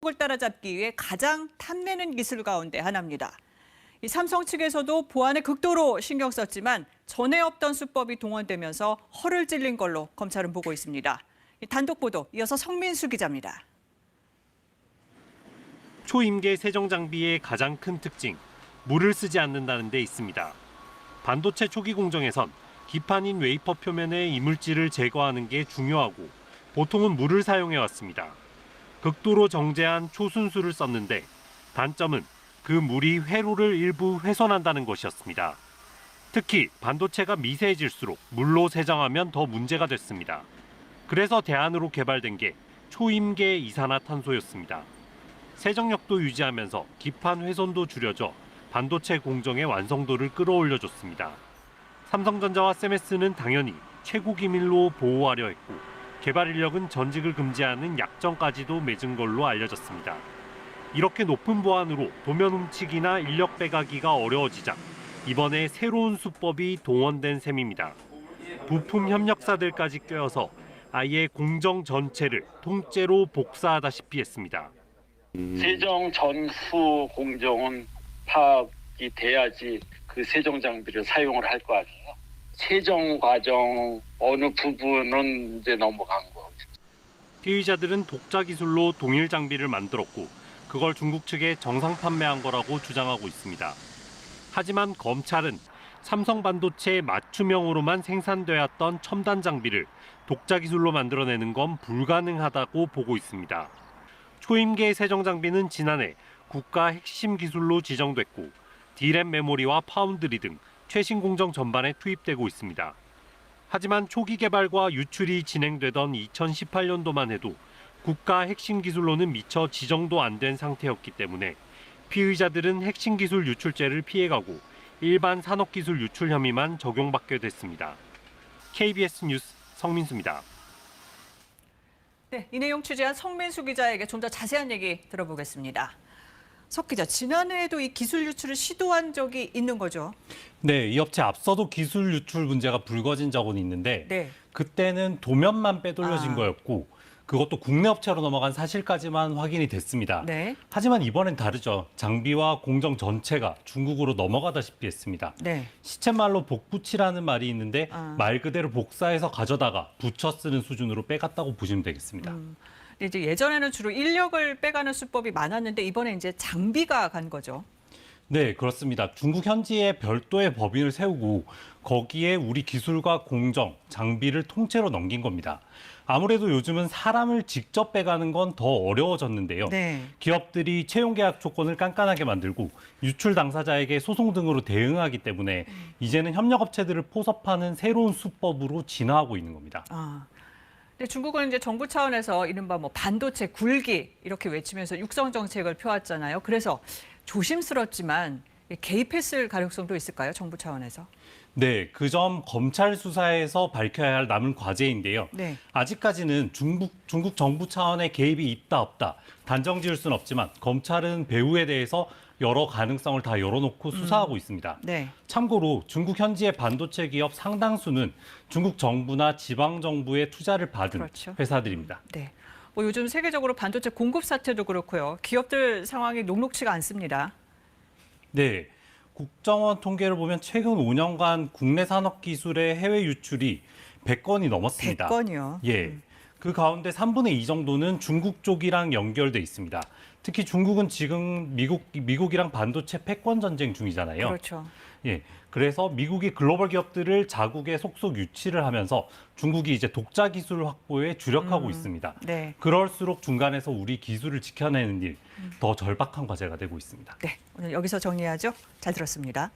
을 따라잡기 위해 가장 탐내는 기술 가운데 하나입니다. 이 삼성 측에서도 보안에 극도로 신경 썼지만 전에 없던 수법이 동원되면서 허를 찔린 걸로 검찰은 보고 있습니다. 단독 보도 이어서 성민수 기자입니다. 초임계 세정 장비의 가장 큰 특징, 물을 쓰지 않는다는 데 있습니다. 반도체 초기 공정에선 기판인 웨이퍼 표면의 이물질을 제거하는 게 중요하고 보통은 물을 사용해 왔습니다. 극도로 정제한 초순수를 썼는데 단점은 그 물이 회로를 일부 훼손한다는 것이었습니다. 특히 반도체가 미세해질수록 물로 세정하면 더 문제가 됐습니다. 그래서 대안으로 개발된 게 초임계 이산화탄소였습니다. 세정력도 유지하면서 기판 훼손도 줄여져 반도체 공정의 완성도를 끌어올려줬습니다. 삼성전자와 셈에스는 당연히 최고 기밀로 보호하려 했고 개발 인력은 전직을 금지하는 약정까지도 맺은 걸로 알려졌습니다. 이렇게 높은 보안으로 도면 훔치기나 인력 빼가기가 어려워지자 이번에 새로운 수법이 동원된 셈입니다. 부품 협력사들까지 껴서 아예 공정 전체를 통째로 복사하다시피 했습니다. 세정 전후 공정은 파악이 돼야지 그 세정 장비를 사용을 할 거 아니에요. 세정 과정 어느 부분은 이제 넘어간 거. 피의자들은 독자 기술로 동일 장비를 만들었고 그걸 중국 측에 정상 판매한 거라고 주장하고 있습니다. 하지만 검찰은 삼성 반도체 맞춤형으로만 생산되었던 첨단 장비를 독자 기술로 만들어내는 건 불가능하다고 보고 있습니다. 초임계 세정 장비는 지난해 국가 핵심 기술로 지정됐고 D램 메모리와 파운드리 등 최신 공정 전반에 투입되고 있습니다. 하지만 초기 개발과 유출이 진행되던 2018년도만 해도 국가 핵심 기술로는 미처 지정도 안 된 상태였기 때문에 피의자들은 핵심 기술 유출죄를 피해가고 일반 산업기술 유출 혐의만 적용받게 됐습니다. KBS 뉴스 성민수입니다. 네, 이 내용 취재한 성민수 기자에게 좀 더 자세한 얘기 들어보겠습니다. 석 기자, 지난해에도 이 기술 유출을 시도한 적이 있는 거죠? 네, 이 업체 앞서도 기술 유출 문제가 불거진 적은 있는데 네. 그때는 도면만 빼돌려진 거였고 그것도 국내 업체로 넘어간 사실까지만 확인이 됐습니다. 네. 하지만 이번엔 다르죠. 장비와 공정 전체가 중국으로 넘어가다시피 했습니다. 네. 시쳇말로 복붙이라는 말이 있는데 말 그대로 복사해서 가져다가 붙여 쓰는 수준으로 빼갔다고 보시면 되겠습니다. 이제 예전에는 주로 인력을 빼가는 수법이 많았는데 이번에 이제 장비가 간 거죠. 네, 그렇습니다. 중국 현지에 별도의 법인을 세우고 거기에 우리 기술과 공정, 장비를 통째로 넘긴 겁니다. 아무래도 요즘은 사람을 직접 빼가는 건 더 어려워졌는데요. 네. 기업들이 채용 계약 조건을 깐깐하게 만들고 유출 당사자에게 소송 등으로 대응하기 때문에 이제는 협력업체들을 포섭하는 새로운 수법으로 진화하고 있는 겁니다. 근데 중국은 이제 정부 차원에서 이른바 뭐 반도체 굴기 이렇게 외치면서 육성 정책을 펴왔잖아요. 그래서 조심스럽지만 개입했을 가능성도 있을까요? 정부 차원에서? 네, 그 점 검찰 수사에서 밝혀야 할 남은 과제인데요. 네. 아직까지는 중국 정부 차원의 개입이 있다 없다 단정 지을 수는 없지만 검찰은 배후에 대해서 여러 가능성을 다 열어놓고 수사하고 있습니다. 네. 참고로 중국 현지의 반도체 기업 상당수는 중국 정부나 지방 정부의 투자를 받은 그렇죠. 회사들입니다. 네. 뭐 요즘 세계적으로 반도체 공급 사태도 그렇고요. 기업들 상황이 녹록치가 않습니다. 네. 국정원 통계를 보면 최근 5년간 국내 산업 기술의 해외 유출이 100건이 넘었습니다. 100건이요? 예. 그 가운데 3분의 2 정도는 중국 쪽이랑 연결돼 있습니다. 특히 중국은 지금 미국이랑 반도체 패권 전쟁 중이잖아요. 그렇죠. 예. 그래서 미국이 글로벌 기업들을 자국에 속속 유치를 하면서 중국이 이제 독자 기술 확보에 주력하고 있습니다. 네. 그럴수록 중간에서 우리 기술을 지켜내는 일 더 절박한 과제가 되고 있습니다. 네. 오늘 여기서 정리하죠. 잘 들었습니다.